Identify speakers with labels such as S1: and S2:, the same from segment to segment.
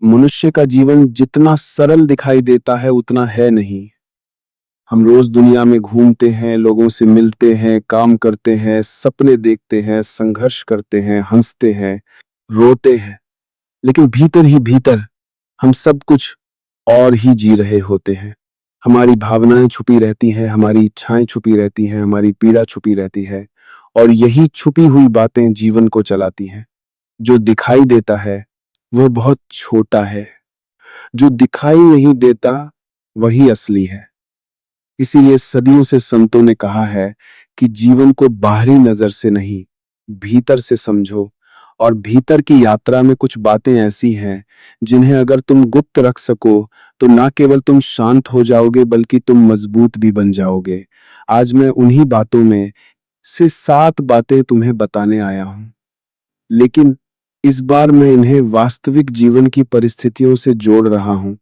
S1: मनुष्य का जीवन जितना सरल दिखाई देता है उतना है नहीं। हम रोज दुनिया में घूमते हैं, लोगों से मिलते हैं, काम करते हैं, सपने देखते हैं, संघर्ष करते हैं, हंसते हैं, रोते हैं, लेकिन भीतर ही भीतर हम सब कुछ और ही जी रहे होते हैं। हमारी भावनाएं छुपी रहती हैं, हमारी इच्छाएं छुपी रहती हैं, हमारी पीड़ा छुपी रहती है, और यही छुपी हुई बातें जीवन को चलाती हैं। जो दिखाई देता है वह बहुत छोटा है, जो दिखाई नहीं देता वही असली है। इसीलिए सदियों से संतों ने कहा है कि जीवन को बाहरी नजर से नहीं, भीतर से समझो। और भीतर की यात्रा में कुछ बातें ऐसी हैं जिन्हें अगर तुम गुप्त रख सको तो ना केवल तुम शांत हो जाओगे बल्कि तुम मजबूत भी बन जाओगे। आज मैं उन्हीं बातों में से 7 बातें तुम्हें बताने आया हूं, लेकिन इस बार मैं इन्हें वास्तविक जीवन की परिस्थितियों से जोड़ रहा हूं,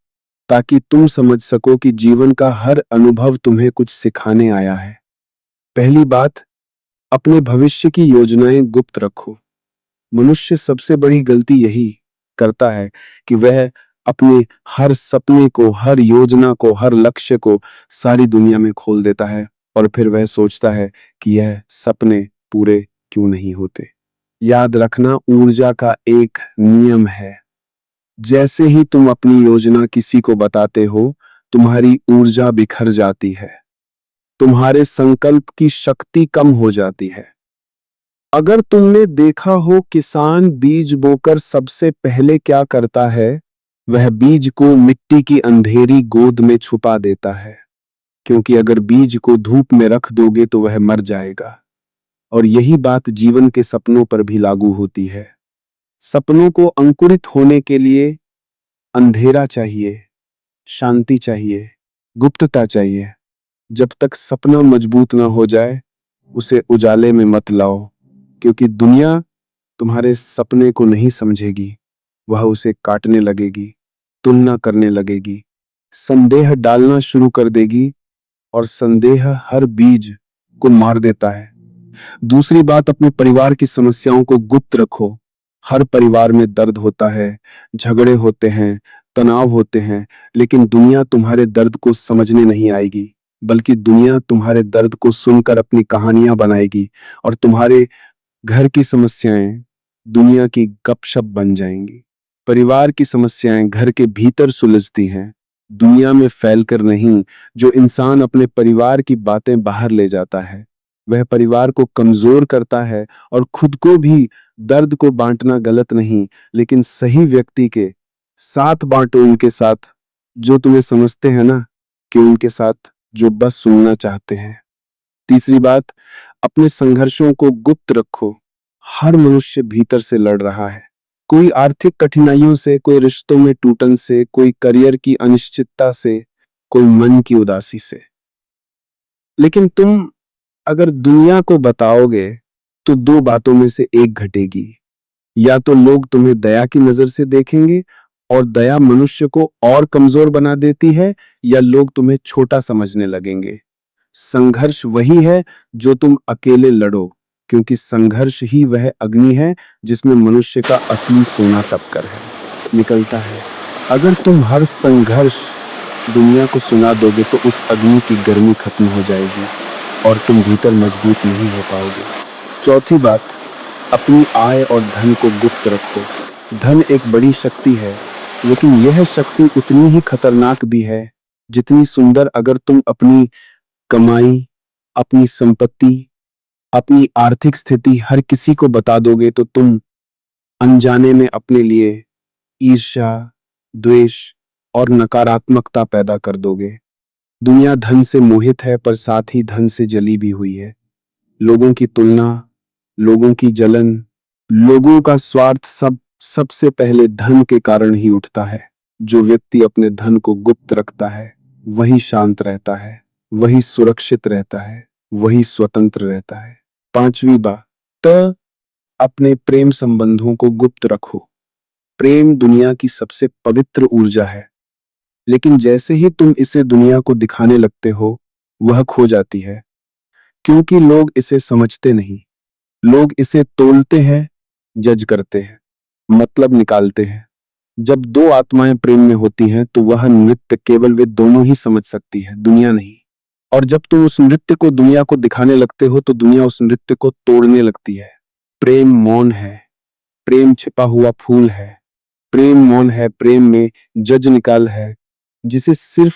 S1: ताकि तुम समझ सको कि जीवन का हर अनुभव तुम्हें कुछ सिखाने आया है। पहली बात, अपने भविष्य की योजनाएं गुप्त रखो। मनुष्य सबसे बड़ी गलती यही करता है कि वह अपने हर सपने को, हर योजना को, हर लक्ष्य को सारी दुनिया में खोल देता है, और फिर वह सोचता है कि यह सपने पूरे क्यों नहीं होते। याद रखना, ऊर्जा का एक नियम है। जैसे ही तुम अपनी योजना किसी को बताते हो, तुम्हारी ऊर्जा बिखर जाती है, तुम्हारे संकल्प की शक्ति कम हो जाती है। अगर तुमने देखा हो, किसान बीज बोकर सबसे पहले क्या करता है? वह बीज को मिट्टी की अंधेरी गोद में छुपा देता है, क्योंकि अगर बीज को धूप में रख दोगे तो वह मर जाएगा। और यही बात जीवन के सपनों पर भी लागू होती है। सपनों को अंकुरित होने के लिए अंधेरा चाहिए, शांति चाहिए, गुप्तता चाहिए। जब तक सपना मजबूत ना हो जाए, उसे उजाले में मत लाओ, क्योंकि दुनिया तुम्हारे सपने को नहीं समझेगी। वह उसे काटने लगेगी, तुलना करने लगेगी, संदेह डालना शुरू कर देगी, और संदेह हर बीज को मार देता है। दूसरी बात, अपने परिवार की समस्याओं को गुप्त रखो। हर परिवार में दर्द होता है, झगड़े होते हैं, तनाव होते हैं, लेकिन दुनिया तुम्हारे दर्द को समझने नहीं आएगी, बल्कि दुनिया तुम्हारे दर्द को सुनकर अपनी कहानियां बनाएगी, और तुम्हारे घर की समस्याएं दुनिया की गपशप बन जाएंगी। परिवार की समस्याएं घर के भीतर सुलझती हैं, दुनिया में फैलकर नहीं। जो इंसान अपने परिवार की बातें बाहर ले जाता है, वह परिवार को कमजोर करता है, और खुद को भी। दर्द को बांटना गलत नहीं, लेकिन सही व्यक्ति के साथ बांटो, उनके साथ जो तुम्हें समझते हैं ना, कि उनके साथ जो बस सुनना चाहते हैं। तीसरी बात, अपने संघर्षों को गुप्त रखो। हर मनुष्य भीतर से लड़ रहा है, कोई आर्थिक कठिनाइयों से, कोई रिश्तों में टूटन से, कोई करियर की अनिश्चितता से, कोई मन की उदासी से। लेकिन तुम अगर दुनिया को बताओगे तो दो बातों में से एक घटेगी। या तो लोग तुम्हें दया की नजर से देखेंगे, और दया मनुष्य को और कमजोर बना देती है, या लोग तुम्हें छोटा समझने लगेंगे। संघर्ष वही है जो तुम अकेले लड़ो, क्योंकि संघर्ष ही वह अग्नि है जिसमें मनुष्य का असली सोना तपकर है निकलता है। अगर तुम हर संघर्ष दुनिया को सुना दोगे तो उस अग्नि की गर्मी खत्म हो जाएगी, और तुम भीतर मजबूत नहीं हो पाओगे। चौथी बात, अपनी आय और धन को गुप्त रखो। धन एक बड़ी शक्ति है, लेकिन यह शक्ति उतनी ही खतरनाक भी है जितनी सुंदर। अगर तुम अपनी कमाई, अपनी संपत्ति, अपनी आर्थिक स्थिति हर किसी को बता दोगे तो तुम अनजाने में अपने लिए ईर्ष्या, द्वेष और नकारात्मकता पैदा कर दोगे। दुनिया धन से मोहित है, पर साथ ही धन से जली भी हुई है। लोगों की तुलना, लोगों की जलन, लोगों का स्वार्थ, सब सबसे पहले धन के कारण ही उठता है। जो व्यक्ति अपने धन को गुप्त रखता है वही शांत रहता है, वही सुरक्षित रहता है, वही स्वतंत्र रहता है। पांचवी बात, अपने प्रेम संबंधों को गुप्त रखो। प्रेम दुनिया की सबसे पवित्र ऊर्जा है, लेकिन जैसे ही तुम इसे दुनिया को दिखाने लगते हो, वह खो जाती है, क्योंकि लोग इसे समझते नहीं। लोग इसे तोलते हैं, जज करते हैं, मतलब निकालते हैं। जब दो आत्माएं प्रेम में होती हैं तो वह नृत्य केवल वे दोनों ही समझ सकती है, दुनिया नहीं। और जब तुम उस नृत्य को दुनिया को दिखाने लगते हो तो दुनिया उस नृत्य को तोड़ने लगती है। प्रेम मौन है, प्रेम छिपा हुआ फूल है, प्रेम मौन है, प्रेम में जज निकाल है जिसे सिर्फ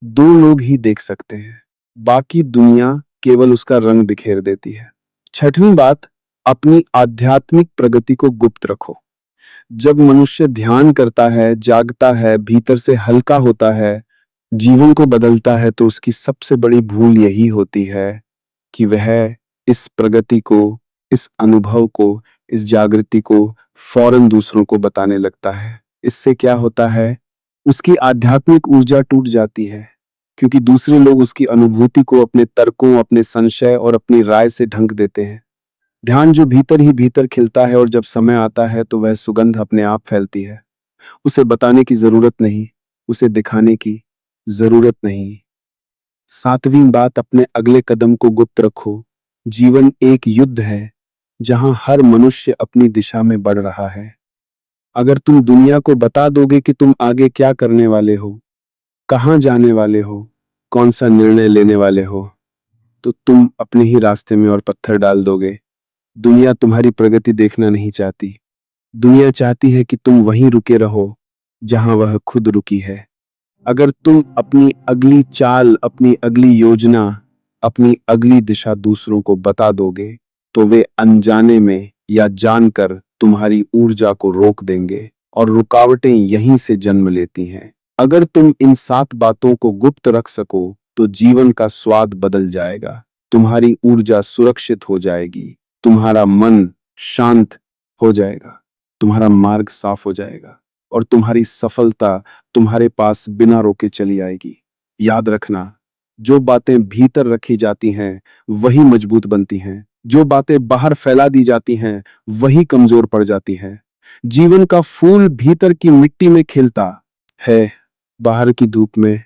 S1: दो लोग ही देख सकते हैं, बाकी दुनिया केवल उसका रंग बिखेर देती है। छठवीं बात, अपनी आध्यात्मिक प्रगति को गुप्त रखो। जब मनुष्य ध्यान करता है, जागता है, भीतर से हल्का होता है, जीवन को बदलता है, तो उसकी सबसे बड़ी भूल यही होती है कि वह इस प्रगति को, इस अनुभव को, इस जागृति को फौरन दूसरों को बताने लगता है। इससे क्या होता है, उसकी आध्यात्मिक ऊर्जा टूट जाती है, क्योंकि दूसरे लोग उसकी अनुभूति को अपने तर्कों, अपने संशय और अपनी राय से ढंक देते हैं। ध्यान जो भीतर ही भीतर खिलता है और जब समय आता है तो वह सुगंध अपने आप फैलती है। उसे बताने की जरूरत नहीं, उसे दिखाने की जरूरत नहीं। सातवीं बात, अपने अगले कदम को गुप्त रखो। जीवन एक युद्ध है जहां हर मनुष्य अपनी दिशा में बढ़ रहा है। अगर तुम दुनिया को बता दोगे कि तुम आगे क्या करने वाले हो, कहां जाने वाले हो, कौन सा निर्णय लेने वाले हो, तो तुम अपने ही रास्ते में और पत्थर डाल दोगे। दुनिया तुम्हारी प्रगति देखना नहीं चाहती। दुनिया चाहती है कि तुम वहीं रुके रहो जहां वह खुद रुकी है। अगर तुम अपनी अगली चाल, अपनी अगली योजना, अपनी अगली दिशा दूसरों को बता दोगे तो वे अनजाने में या जानकर तुम्हारी ऊर्जा को रोक देंगे, और रुकावटें यहीं से जन्म लेती हैं। अगर तुम इन 7 बातों को गुप्त रख सको तो जीवन का स्वाद बदल जाएगा। तुम्हारी ऊर्जा सुरक्षित हो जाएगी, तुम्हारा मन शांत हो जाएगा, तुम्हारा मार्ग साफ हो जाएगा, और तुम्हारी सफलता तुम्हारे पास बिना रोके चली आएगी। याद रखना, जो बातें भीतर रखी जाती हैं वही मजबूत बनती हैं, जो बातें बाहर फैला दी जाती हैं वही कमजोर पड़ जाती हैं। जीवन का फूल भीतर की मिट्टी में खिलता है, बाहर की धूप में